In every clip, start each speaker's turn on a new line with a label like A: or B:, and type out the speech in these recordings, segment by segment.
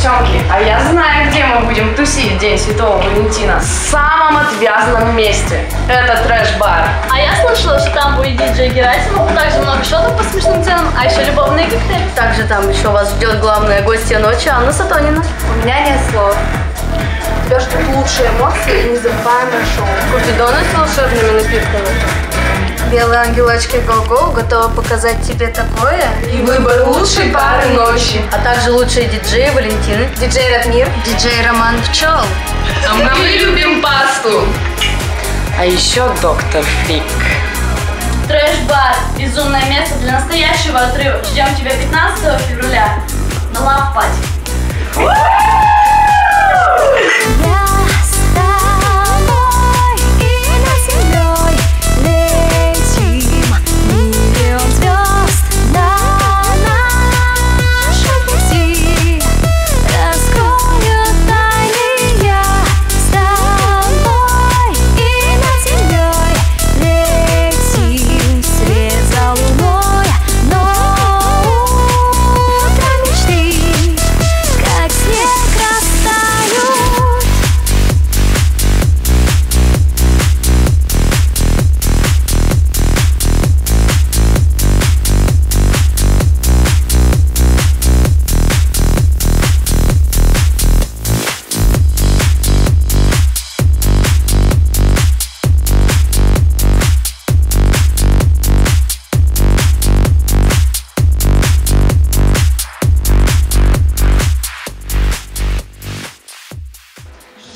A: девчонки, а я знаю, где мы будем тусить в День Святого Валентина. В самом отвязном месте. Это трэш-бар.
B: А я слышала, что там будет диджей Герасимов, также много шотов по смешным ценам, а еще любовные коктейли. Также там еще вас ждет главная гостья ночи Анна Сатонина.
C: У меня нет слов. Тебя ждут лучшие эмоции и незабываемое шоу.
B: Купидоны с волшебными напитками.
C: Белые ангелочки Го-Го готовы показать тебе такое.
A: И выбор лучшей пары ночи.
B: А также лучшие диджеи Валентины.
C: Диджей Ратмир. Диджей Роман Пчел.
A: А мы любим пасту. А еще доктор Фрик.
B: Трэш-бар. Безумное место для настоящего отрыва. Ждем тебя 15 февраля на Love Party.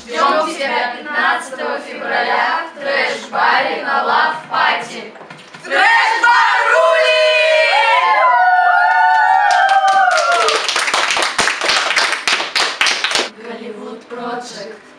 A: Ждем тебя 15 февраля в трэш-баре на Love Party. Трэш-бар рулит! Голливуд Project.